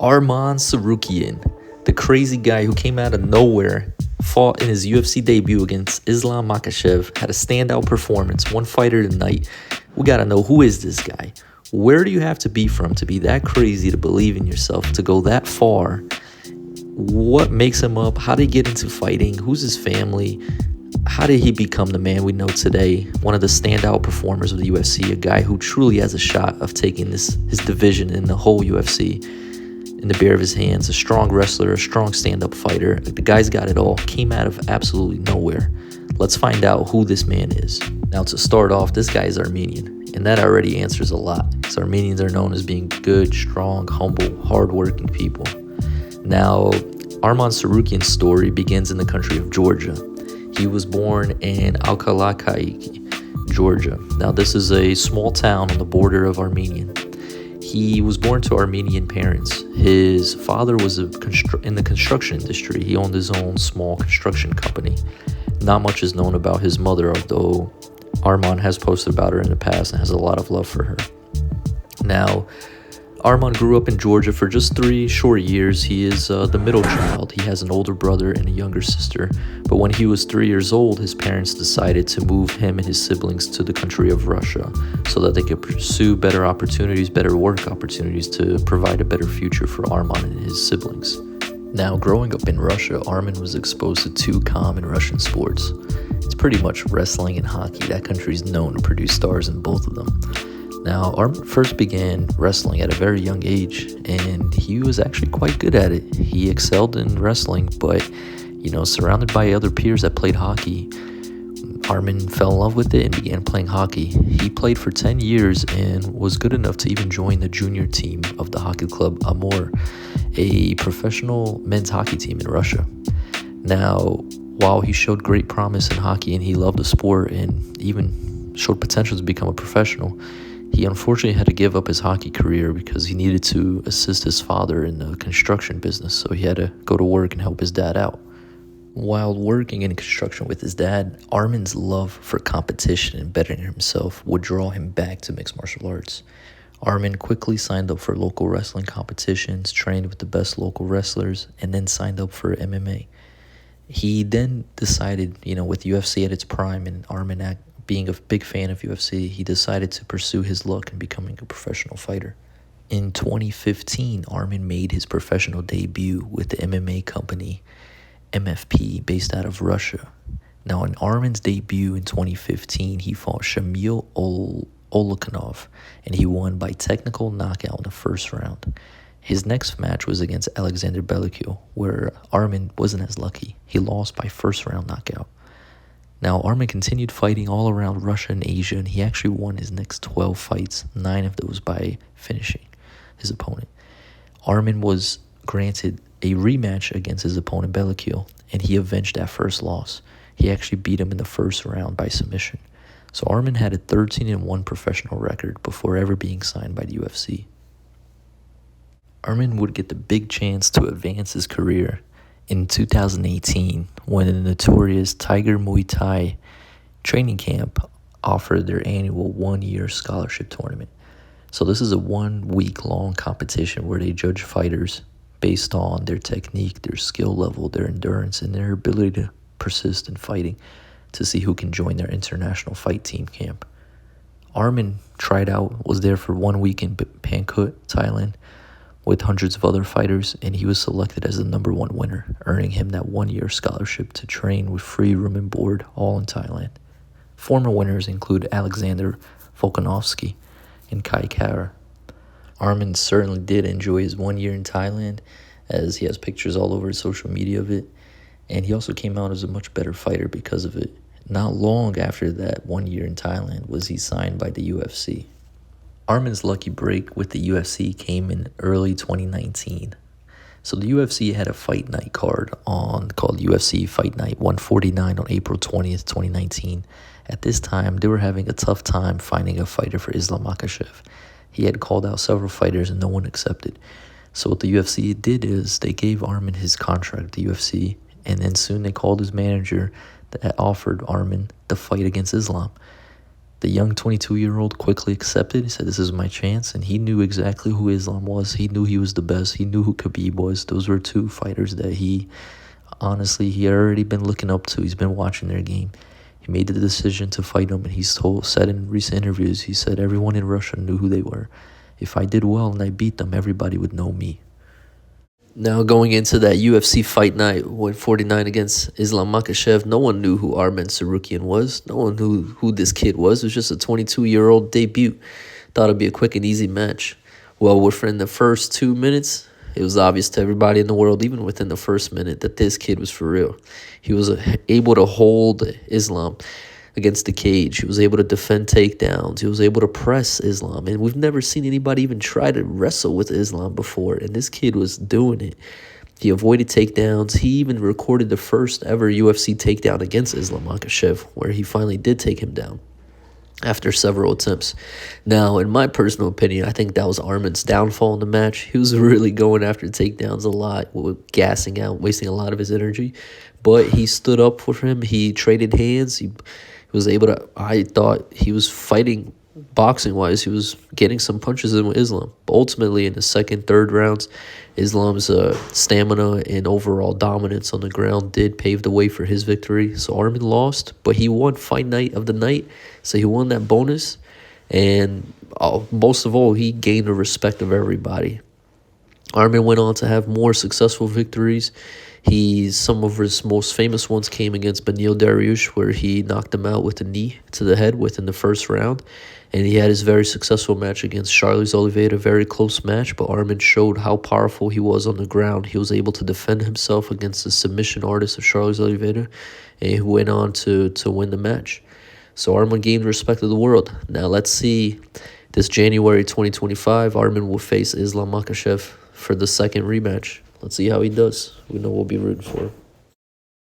Armen Tsarukyan, the crazy guy who came out of nowhere, fought in his UFC debut against Islam Makhachev, had a standout performance, one fighter tonight. We gotta know, who is this guy? Where do you have to be from to be that crazy, to believe in yourself, to go that far? What makes him up? How did he get into fighting? Who's his family? How did he become the man we know today? One of the standout performers of the UFC, a guy who truly has a shot of taking his division in the whole UFC in the bare of his hands. A strong wrestler, a strong stand-up fighter. The guy's got it all. Came out of absolutely nowhere. Let's find out who this man is. Now, to start off, this guy is Armenian, and that already answers a lot. Because Armenians are known as being good, strong, humble, hardworking people. Now, Armen Tsarukyan's story begins in the country of Georgia. He was born in Alkalakaiki, Georgia. Now, this is a small town on the border of Armenian. He was born to Armenian parents. His father was in the construction industry. He owned his own small construction company. Not much is known about his mother, although Arman has posted about her in the past and has a lot of love for her. Now, Arman grew up in Georgia for just 3 short years. He is the middle child. He has an older brother and a younger sister. But when he was 3 years old, his parents decided to move him and his siblings to the country of Russia so that they could pursue better opportunities, better work opportunities to provide a better future for Arman and his siblings. Now, growing up in Russia, Arman was exposed to 2 common Russian sports. It's pretty much wrestling and hockey. That country is known to produce stars in both of them. Now, Arman first began wrestling at a very young age, and he was actually quite good at it. He excelled in wrestling, but, surrounded by other peers that played hockey, Arman fell in love with it and began playing hockey. He played for 10 years and was good enough to even join the junior team of the hockey club Amur, a professional men's hockey team in Russia. Now, while he showed great promise in hockey and he loved the sport and even showed potential to become a professional, he unfortunately had to give up his hockey career because he needed to assist his father in the construction business, so he had to go to work and help his dad out. While working in construction with his dad, Arman's love for competition and bettering himself would draw him back to mixed martial arts. Arman quickly signed up for local wrestling competitions, trained with the best local wrestlers, and then signed up for MMA. He then decided, with UFC at its prime and Arman being a big fan of UFC, he decided to pursue his luck in becoming a professional fighter. In 2015, Arman made his professional debut with the MMA company MFP, based out of Russia. Now, in Arman's debut in 2015, he fought Shamil Olakhanov, and he won by technical knockout in the first round. His next match was against Alexander Bellecourt, where Arman wasn't as lucky. He lost by first round knockout. Now, Arman continued fighting all around Russia and Asia, and he actually won his next 12 fights, 9 of those by finishing his opponent. Arman was granted a rematch against his opponent Bellecourt, and he avenged that first loss. He actually beat him in the first round by submission. So Arman had a 13-1 professional record before ever being signed by the UFC. Arman would get the big chance to advance his career in 2018, when the notorious Tiger Muay Thai training camp offered their annual 1-year scholarship tournament. So this is a 1-week-long competition where they judge fighters based on their technique, their skill level, their endurance, and their ability to persist in fighting to see who can join their international fight team camp. Arman tried out, was there for 1 week in Bangkok, Thailand, with hundreds of other fighters, and he was selected as the number 1 winner, earning him that 1-year scholarship to train with free room and board, all in Thailand. Former winners include Alexander Volkanovski and Kai Kara. Arman certainly did enjoy his 1 year in Thailand, as he has pictures all over social media of it, and he also came out as a much better fighter because of it. Not long after that 1 year in Thailand was he signed by the UFC. Arman's lucky break with the UFC came in early 2019. So the UFC had a fight night card called UFC Fight Night 149 on April 20th, 2019. At this time, they were having a tough time finding a fighter for Islam Makhachev. He had called out several fighters and no one accepted. So what the UFC did is they gave Arman his contract at the UFC, and then soon they called his manager that offered Arman the fight against Islam. The young 22-year-old quickly accepted. He said, this is my chance. And he knew exactly who Islam was. He knew he was the best. He knew who Khabib was. Those were two fighters that he had already been looking up to. He's been watching their game. He made the decision to fight them. And said in recent interviews, he said, everyone in Russia knew who they were. If I did well and I beat them, everybody would know me. Now, going into that UFC fight night, 149 against Islam Makhachev, no one knew who Armen Tsarukyan was. No one knew who this kid was. It was just a 22-year-old debut. Thought it'd be a quick and easy match. Well, within the first 2 minutes, it was obvious to everybody in the world, even within the first minute, that this kid was for real. He was able to hold Islam against the cage. He was able to defend takedowns. He was able to press Islam. And we've never seen anybody even try to wrestle with Islam before. And this kid was doing it. He avoided takedowns. He even recorded the first ever UFC takedown against Islam Makhachev, where he finally did take him down after several attempts. Now, in my personal opinion, I think that was Armen's downfall in the match. He was really going after takedowns a lot, gassing out, wasting a lot of his energy. But he stood up for him. He traded hands. He was able to, I thought he was fighting boxing-wise. He was getting some punches in with Islam. But ultimately, in the second, third rounds, Islam's stamina and overall dominance on the ground did pave the way for his victory. So Armen lost, but he won fight night of the night. So he won that bonus. And most of all, he gained the respect of everybody. Armen went on to have more successful victories. Some of his most famous ones came against Beneil Dariush, where he knocked him out with a knee to the head within the first round. And he had his very successful match against Charles Oliveira, a very close match, but Armen showed how powerful he was on the ground. He was able to defend himself against the submission artist of Charles Oliveira, and he went on to win the match. So Armen gained respect of the world. Now let's see, this January 2025, Armen will face Islam Makhachev for the second rematch. Let's see how he does. We know we'll be rooting for him.